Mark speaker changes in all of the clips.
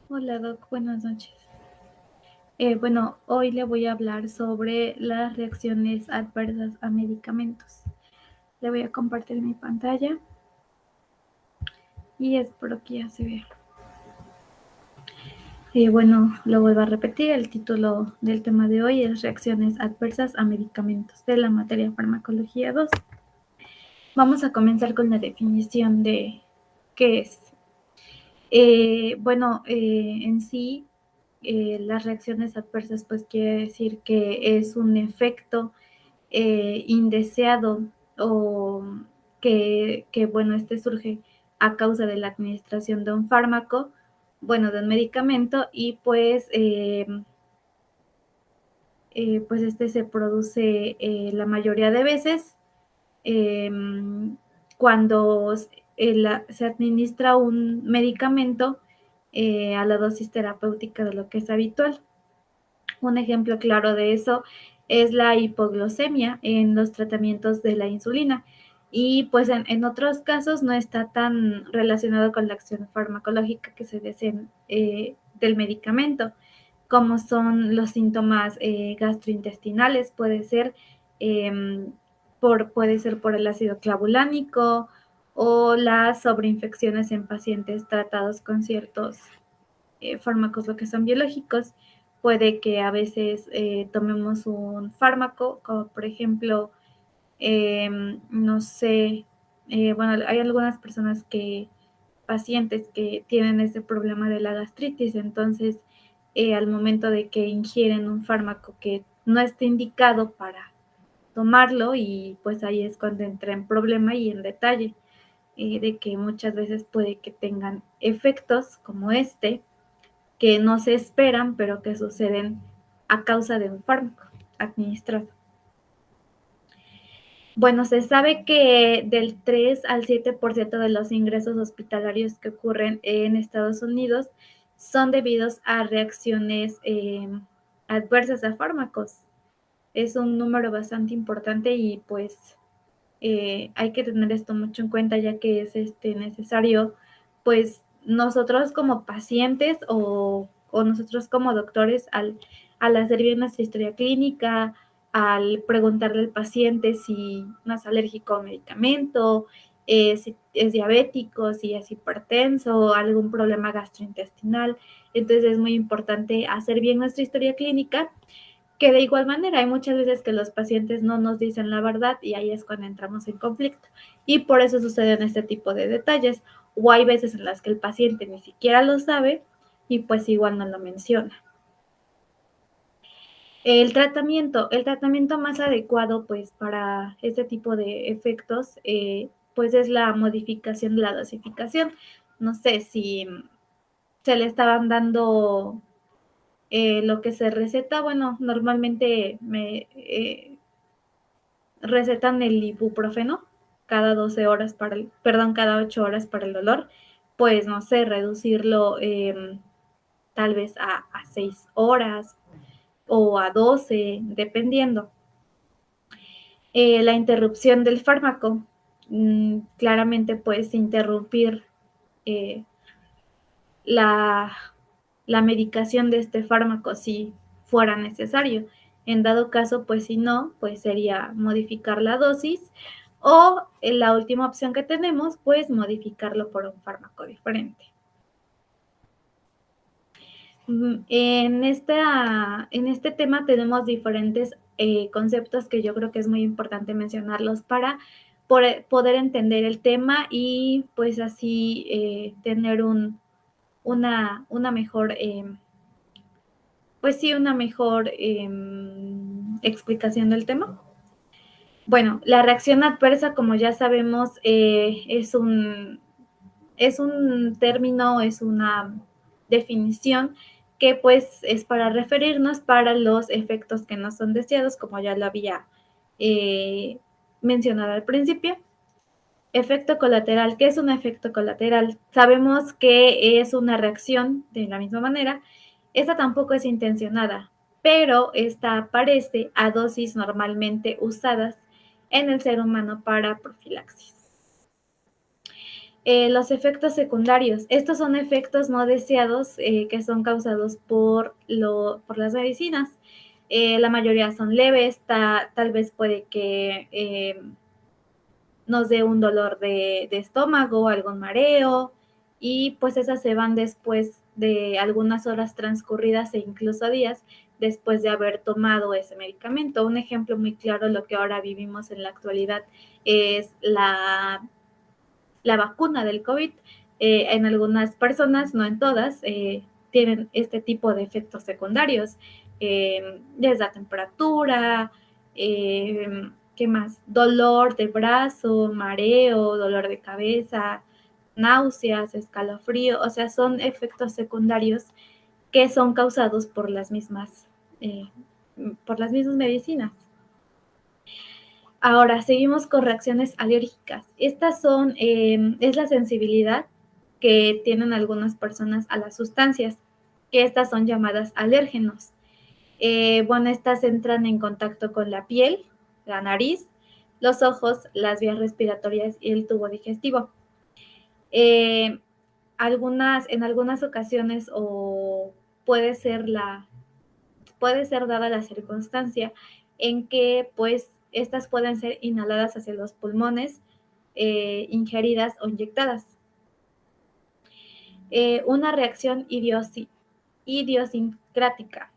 Speaker 1: Hola Doc, buenas noches. Bueno, hoy le voy a hablar sobre las reacciones adversas a medicamentos. Le voy a compartir mi pantalla y espero que ya se vea. Bueno, lo vuelvo a repetir, el título del tema de hoy es Reacciones adversas a medicamentos de la materia Farmacología 2. Vamos a comenzar con la definición de qué es. En sí, las reacciones adversas pues quiere decir que es un efecto indeseado o que este surge a causa de la administración de un fármaco, bueno, de un medicamento y pues este se produce la mayoría de veces eh, cuando se administra un medicamento a la dosis terapéutica de lo que es habitual. Un ejemplo claro de eso es la hipoglucemia en los tratamientos de la insulina. Y pues en otros casos no está tan relacionado con la acción farmacológica que se desea del medicamento, como son los síntomas gastrointestinales, eh, puede ser por el ácido clavulánico o las sobreinfecciones en pacientes tratados con ciertos fármacos, lo que son biológicos. Puede que a veces tomemos un fármaco, como por ejemplo, no sé, bueno, hay algunas pacientes que tienen ese problema de la gastritis, entonces al momento de que ingieren un fármaco que no está indicado para tomarlo, y pues ahí es cuando entra en problema y en detalle de que muchas veces puede que tengan efectos como este que no se esperan, pero que suceden a causa de un fármaco administrado. Bueno, se sabe que del 3 al 7% de los ingresos hospitalarios que ocurren en Estados Unidos son debidos a reacciones adversas a fármacos. Es un número bastante importante y pues hay que tener esto mucho en cuenta, ya que es necesario, pues nosotros como pacientes o nosotros como doctores al hacer bien nuestra historia clínica, al preguntarle al paciente si no es alérgico a un medicamento, si es diabético, si es hipertenso, algún problema gastrointestinal. Entonces es muy importante hacer bien nuestra historia clínica, que de igual manera hay muchas veces que los pacientes no nos dicen la verdad y ahí es cuando entramos en conflicto. Y por eso suceden este tipo de detalles. O hay veces en las que el paciente ni siquiera lo sabe y pues igual no lo menciona. El tratamiento más adecuado pues para este tipo de efectos pues es la modificación de la dosificación. No sé si se le estaban dando lo que se receta, bueno, normalmente recetan el ibuprofeno cada 12 horas cada 8 horas para el dolor, pues no sé, reducirlo tal vez a 6 horas o a 12, dependiendo. La interrupción del fármaco, claramente puedes interrumpir eh, la, la medicación de este fármaco si fuera necesario. En dado caso, pues si no, pues sería modificar la dosis o en la última opción que tenemos, pues modificarlo por un fármaco diferente. En este tema tenemos diferentes conceptos que yo creo que es muy importante mencionarlos para poder entender el tema y pues así tener una mejor pues sí, una mejor explicación del tema. Bueno, la reacción adversa, como ya sabemos, es un término, es una definición que pues es para referirnos para los efectos que no son deseados, como ya lo había eh, mencionado al principio. Efecto colateral. ¿Qué es un efecto colateral? Sabemos que es una reacción de la misma manera. Esta tampoco es intencionada, pero esta aparece a dosis normalmente usadas en el ser humano para profilaxis. Los efectos secundarios. Estos son efectos no deseados que son causados por las medicinas. La mayoría son leves, tal vez puede que nos dé un dolor de estómago, algún mareo, y pues esas se van después de algunas horas transcurridas e incluso días después de haber tomado ese medicamento. Un ejemplo muy claro, lo que ahora vivimos en la actualidad, es la vacuna del COVID. En algunas personas, no en todas, tienen este tipo de efectos secundarios. Les da temperatura, ¿qué más? Dolor de brazo, mareo, dolor de cabeza, náuseas, escalofrío. O sea, son efectos secundarios que son causados eh, por las mismas medicinas. Ahora, seguimos con reacciones alérgicas. Estas es la sensibilidad que tienen algunas personas a las sustancias, que estas son llamadas alérgenos. Bueno, estas entran en contacto con la piel, la nariz, los ojos, las vías respiratorias y el tubo digestivo. En algunas ocasiones, o puede ser dada la circunstancia en que pues estas pueden ser inhaladas hacia los pulmones, ingeridas o inyectadas. Una reacción idiosincrática.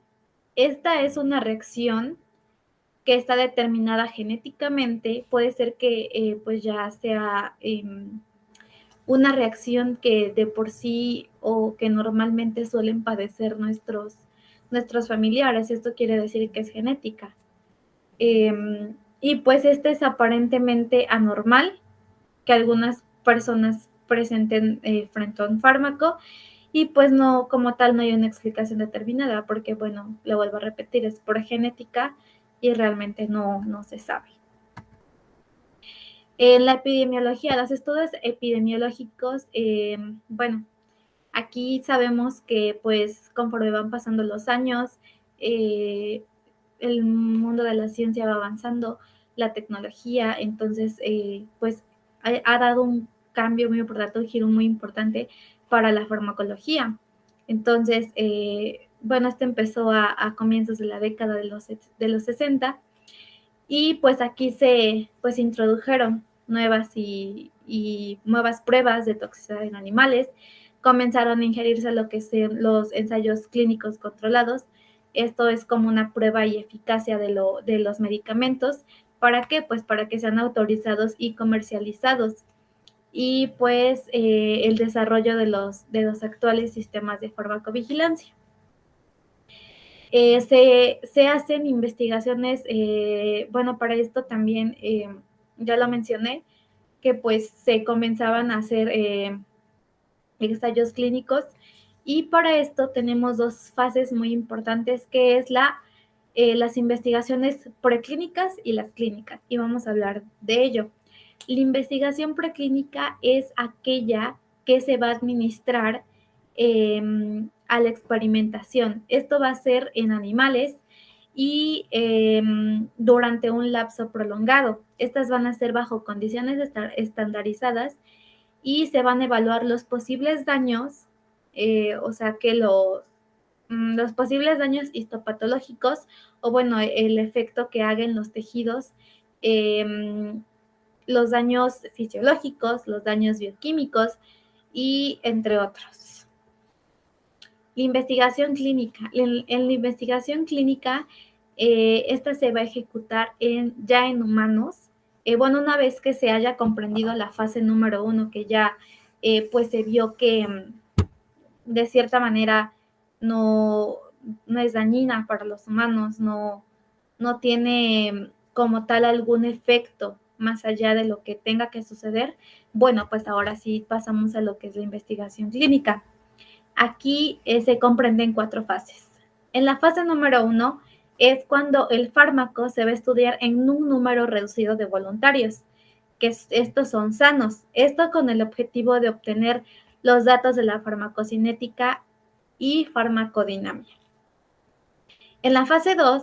Speaker 1: Esta es una reacción que está determinada genéticamente, puede ser que pues ya sea una reacción que de por sí o que normalmente suelen padecer nuestros familiares. Esto quiere decir que es genética. Y pues este es aparentemente anormal que algunas personas presenten frente a un fármaco, y pues no, como tal, no hay una explicación determinada, porque bueno, lo vuelvo a repetir, es por genética y realmente no se sabe. En la epidemiología, los estudios epidemiológicos, bueno, aquí sabemos que pues conforme van pasando los años, el mundo de la ciencia va avanzando, la tecnología, entonces pues ha dado un cambio muy importante, un giro muy importante para la farmacología. Entonces, bueno, esto empezó a comienzos de la década de los 60, y pues aquí se pues introdujeron nuevas pruebas de toxicidad en animales. Comenzaron a ingerirse lo que son los ensayos clínicos controlados. Esto es como una prueba y eficacia de los medicamentos. ¿Para qué? Pues para que sean autorizados y comercializados. Y pues el desarrollo de los actuales sistemas de farmacovigilancia. Se hacen investigaciones, bueno, para esto también, ya lo mencioné, que pues se comenzaban a hacer ensayos clínicos, y para esto tenemos dos fases muy importantes, que es las investigaciones preclínicas y las clínicas, y vamos a hablar de ello. La investigación preclínica es aquella que se va a administrar a la experimentación. Esto va a ser en animales y durante un lapso prolongado. Estas van a ser bajo condiciones estandarizadas, y se van a evaluar los posibles daños, o sea que los posibles daños histopatológicos, o bueno, el efecto que haga en los tejidos, los daños fisiológicos, los daños bioquímicos y entre otros. La investigación clínica. En la investigación clínica, esta se va a ejecutar ya en humanos. Bueno, una vez que se haya comprendido la fase número 1, que ya pues se vio que de cierta manera no es dañina para los humanos, no tiene como tal algún efecto más allá de lo que tenga que suceder. Bueno, pues ahora sí pasamos a lo que es la investigación clínica. Aquí se comprenden 4 fases. En la fase número 1 es cuando el fármaco se va a estudiar en un número reducido de voluntarios, que estos son sanos. Esto con el objetivo de obtener los datos de la farmacocinética y farmacodinámica. En la fase 2,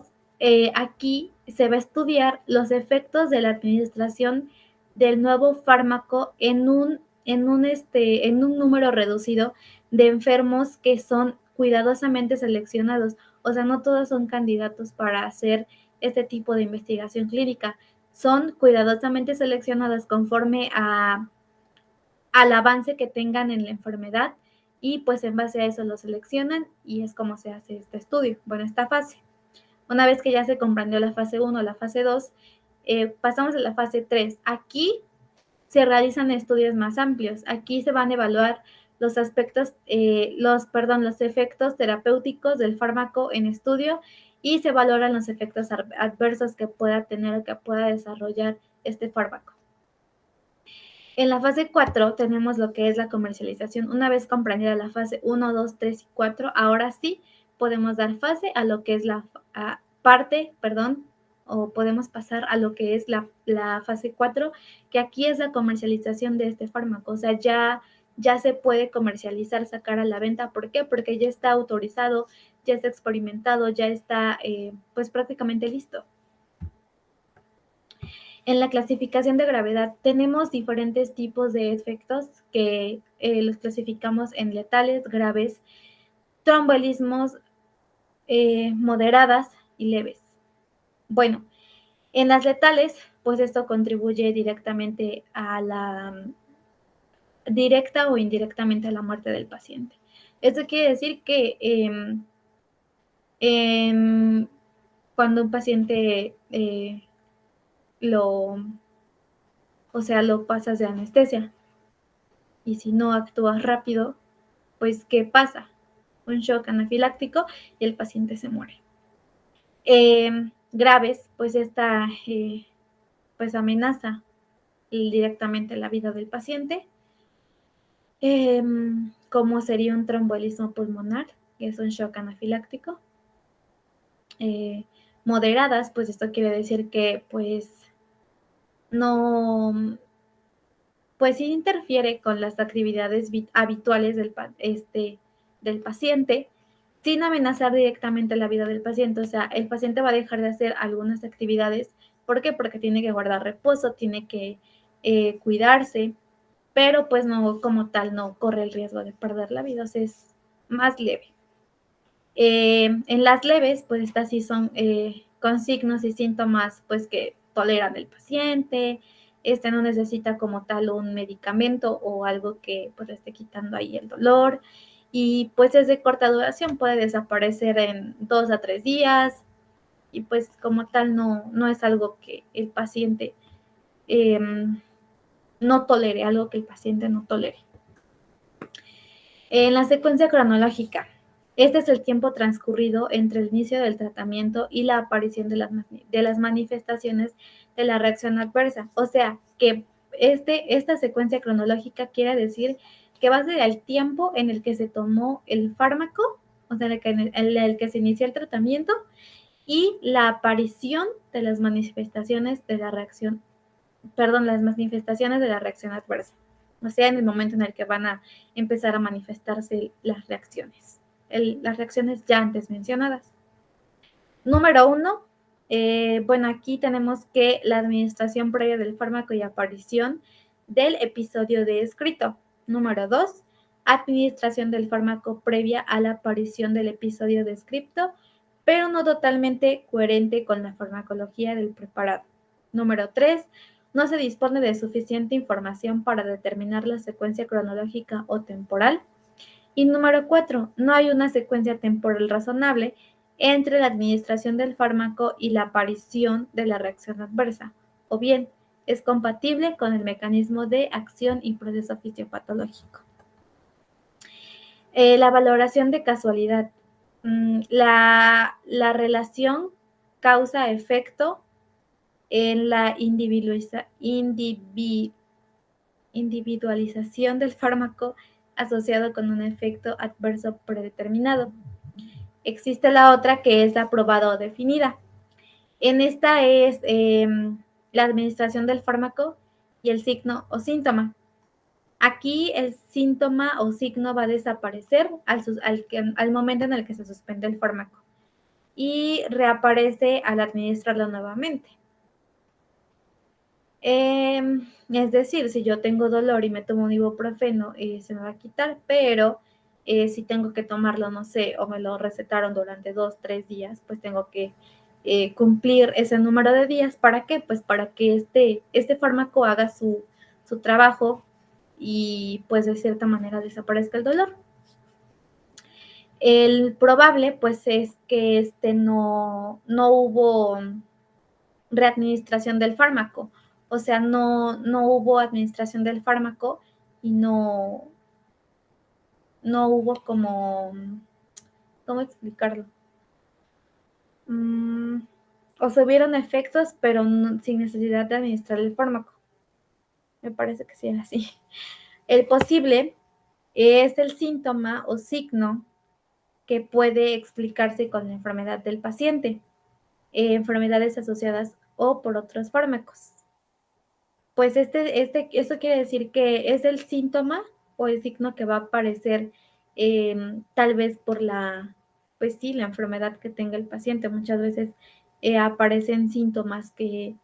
Speaker 1: aquí se va a estudiar los efectos de la administración del nuevo fármaco en un en un número reducido de enfermos que son cuidadosamente seleccionados. O sea, no todos son candidatos para hacer este tipo de investigación clínica. Son cuidadosamente seleccionados conforme al avance que tengan en la enfermedad y pues en base a eso lo seleccionan y es como se hace este estudio, bueno, esta fase. Una vez que ya se comprendió la fase 1, la fase 2, pasamos a la fase 3. Aquí se realizan estudios más amplios. Aquí se van a evaluar los aspectos, los efectos terapéuticos del fármaco en estudio y se valoran los efectos adversos que pueda tener o que pueda desarrollar este fármaco. En la fase 4 tenemos lo que es la comercialización. Una vez comprendida la fase 1, 2, 3 y 4, ahora sí podemos dar fase a lo que es o podemos pasar a lo que es la fase 4, que aquí es la comercialización de este fármaco. O sea, ya se puede comercializar, sacar a la venta. ¿Por qué? Porque ya está autorizado, ya está experimentado, ya está pues prácticamente listo. En la clasificación de gravedad tenemos diferentes tipos de efectos que los clasificamos en letales, graves, tromboembolismos, moderadas y leves. Bueno, en las letales, pues esto contribuye directamente directa o indirectamente a la muerte del paciente. Esto quiere decir que cuando un paciente lo pasas de anestesia y si no actúas rápido, pues ¿qué pasa? Un shock anafiláctico y el paciente se muere. Graves, pues esta pues amenaza directamente la vida del paciente, como sería un tromboembolismo pulmonar, que es un shock anafiláctico. Moderadas, pues esto quiere decir que pues no, pues sí interfiere con las actividades habituales del paciente, sin amenazar directamente la vida del paciente. O sea, el paciente va a dejar de hacer algunas actividades. ¿Por qué? Porque tiene que guardar reposo, tiene que cuidarse, pero pues no, como tal, no corre el riesgo de perder la vida. O sea, es más leve. En las leves, pues estas sí son con signos y síntomas pues que toleran el paciente, no necesita como tal un medicamento o algo que pues esté quitando ahí el dolor y pues es de corta duración, puede desaparecer en 2 a 3 días y pues como tal no es algo que el paciente no tolere, algo que el paciente no tolere. En la secuencia cronológica, este es el tiempo transcurrido entre el inicio del tratamiento y la aparición de las manifestaciones de la reacción adversa. O sea, que esta secuencia cronológica quiere decir que va a ser el tiempo en el que se tomó el fármaco, o sea, en el que se inició el tratamiento, y la aparición de las manifestaciones de la reacción adversa. O sea, en el momento en el que van a empezar a manifestarse las reacciones ya antes mencionadas. Número 1, bueno, aquí tenemos que la administración previa del fármaco y aparición del episodio descrito. Número 2, administración del fármaco previa a la aparición del episodio descrito, pero no totalmente coherente con la farmacología del preparado. Número 3, no se dispone de suficiente información para determinar la secuencia cronológica o temporal. Y número 4, no hay una secuencia temporal razonable entre la administración del fármaco y la aparición de la reacción adversa, o bien es compatible con el mecanismo de acción y proceso fisiopatológico. La valoración de casualidad. La relación causa-efecto en la individualización del fármaco asociado con un efecto adverso predeterminado. Existe la otra que es la probada o definida. En esta es la administración del fármaco y el signo o síntoma. Aquí el síntoma o signo va a desaparecer al momento en el que se suspende el fármaco y reaparece al administrarlo nuevamente. Es decir, si yo tengo dolor y me tomo un ibuprofeno, se me va a quitar, pero si tengo que tomarlo, no sé, o me lo recetaron durante 2, 3 días, pues tengo que cumplir ese número de días. ¿Para qué? Pues para que este fármaco haga su trabajo y pues de cierta manera desaparezca el dolor. El probable pues es que no hubo readministración del fármaco, o sea, no hubo administración del fármaco y no hubo como, ¿cómo explicarlo? O se hubieron efectos, pero sin necesidad de administrar el fármaco. Me parece que sí era así. El posible es el síntoma o signo que puede explicarse con la enfermedad del paciente, enfermedades asociadas o por otros fármacos. Pues esto quiere decir que es el síntoma o el signo que va a aparecer tal vez por pues sí, la enfermedad que tenga el paciente. Muchas veces aparecen síntomas que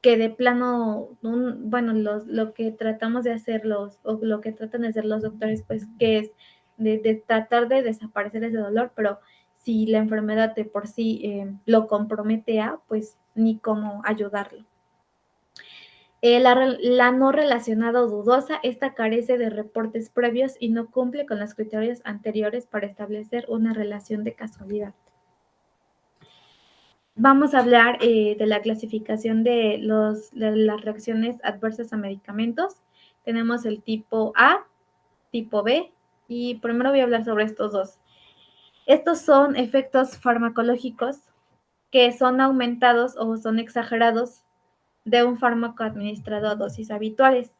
Speaker 1: de plano, bueno, lo que tratamos de hacer o lo que tratan de hacer los doctores, pues que es de tratar de desaparecer ese dolor, pero si la enfermedad de por sí lo compromete pues ni cómo ayudarlo. La no relacionada o dudosa, esta carece de reportes previos y no cumple con los criterios anteriores para establecer una relación de casualidad. Vamos a hablar de la clasificación de las reacciones adversas a medicamentos. Tenemos el tipo A, tipo B, y primero voy a hablar sobre estos dos. Estos son efectos farmacológicos que son aumentados o son exagerados de un fármaco administrado a dosis habituales.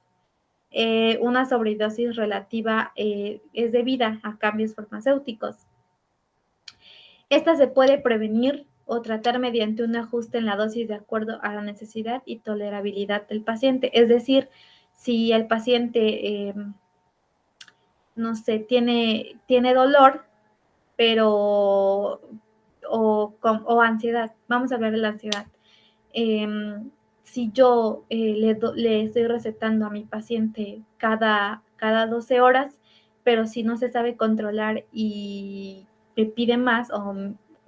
Speaker 1: Una sobredosis relativa es debida a cambios farmacéuticos. Esta se puede prevenir o tratar mediante un ajuste en la dosis de acuerdo a la necesidad y tolerabilidad del paciente. Es decir, si el paciente, no sé, tiene dolor, pero o ansiedad, vamos a hablar de la ansiedad. Si yo le estoy recetando a mi paciente cada 12 horas, pero si no se sabe controlar y me pide más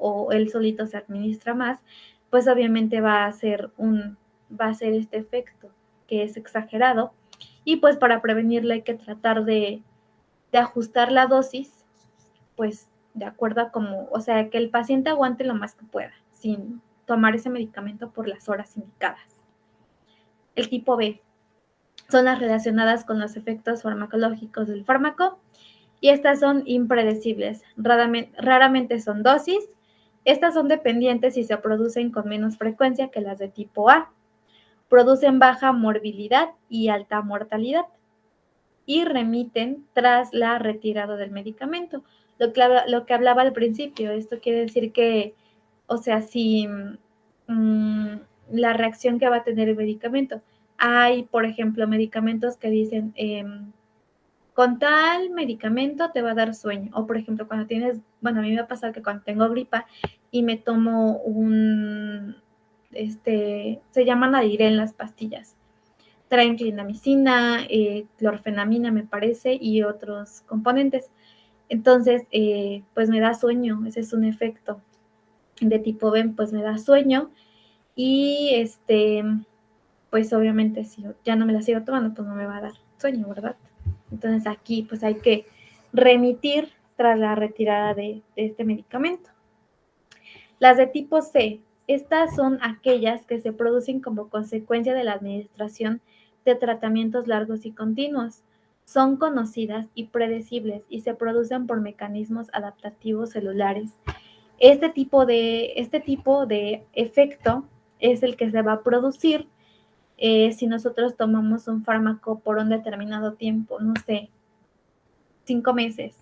Speaker 1: o él solito se administra más, pues obviamente va a ser este efecto que es exagerado. Y pues para prevenirlo hay que tratar de ajustar la dosis, pues de acuerdo a o sea, que el paciente aguante lo más que pueda, sin tomar ese medicamento por las horas indicadas. El tipo B son las relacionadas con los efectos farmacológicos del fármaco y estas son impredecibles. Raramente son dosis. Estas son dependientes y se producen con menos frecuencia que las de tipo A. Producen baja morbilidad y alta mortalidad y remiten tras la retirada del medicamento. Lo que hablaba al principio, esto quiere decir que, o sea, si la reacción que va a tener el medicamento, hay, por ejemplo, medicamentos que dicen, con tal medicamento te va a dar sueño, o por ejemplo, cuando tienes, bueno, a mí me ha pasado que cuando tengo gripa y me tomo se llaman Adirén las pastillas, traen clindamicina, clorfenamina me parece y otros componentes. Entonces, pues me da sueño, ese es un efecto de tipo B, pues me da sueño y pues obviamente si ya no me la sigo tomando, pues no me va a dar sueño, ¿verdad? Entonces aquí pues hay que remitir tras la retirada de este medicamento. Las de tipo C, estas son aquellas que se producen como consecuencia de la administración de tratamientos largos y continuos. Son conocidas y predecibles y se producen por mecanismos adaptativos celulares. Este tipo de efecto es el que se va a producir si nosotros tomamos un fármaco por un determinado tiempo, no sé, 5 meses,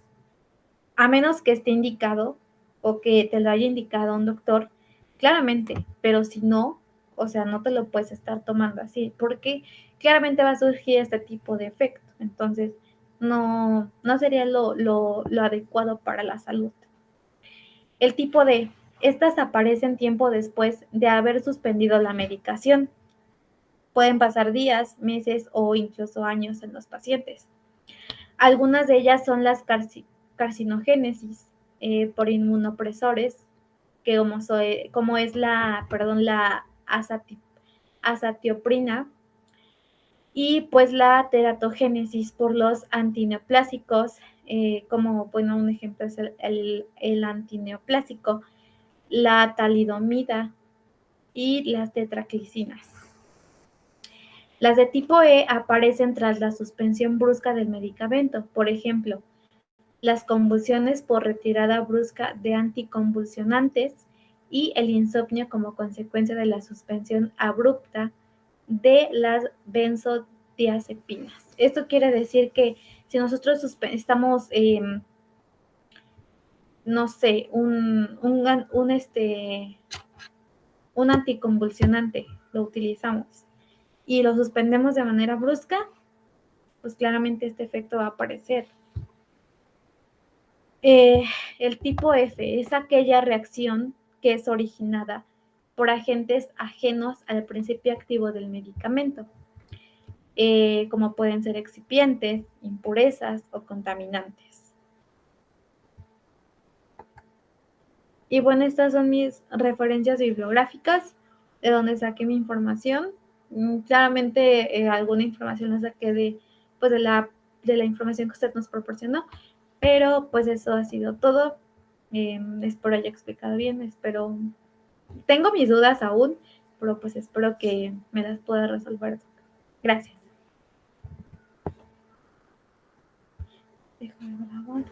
Speaker 1: a menos que esté indicado o que te lo haya indicado un doctor, claramente, pero si no, o sea, no te lo puedes estar tomando así, porque claramente va a surgir este tipo de efecto. Entonces, no sería lo adecuado para la salud. El tipo D, estas aparecen tiempo después de haber suspendido la medicación. Pueden pasar días, meses o incluso años en los pacientes. Algunas de ellas son las carcinogénesis por inmunopresores, que como es la azatioprina, y pues la teratogénesis por los antineoplásicos, como bueno, un ejemplo es el antineoplásico, la talidomida y las tetraclicinas. Las de tipo E aparecen tras la suspensión brusca del medicamento, por ejemplo, las convulsiones por retirada brusca de anticonvulsionantes y el insomnio como consecuencia de la suspensión abrupta de las benzodiazepinas. Esto quiere decir que si nosotros estamos, no sé, un anticonvulsionante, lo utilizamos y lo suspendemos de manera brusca, pues claramente este efecto va a aparecer. El tipo F es aquella reacción que es originada por agentes ajenos al principio activo del medicamento, como pueden ser excipientes, impurezas o contaminantes. Y bueno, estas son mis referencias bibliográficas de donde saqué mi información. Claramente alguna información la saqué pues de la información que usted nos proporcionó, pero pues eso ha sido todo. Espero haya explicado bien, tengo mis dudas aún, pero pues espero que me las pueda resolver. Gracias. Déjame grabar.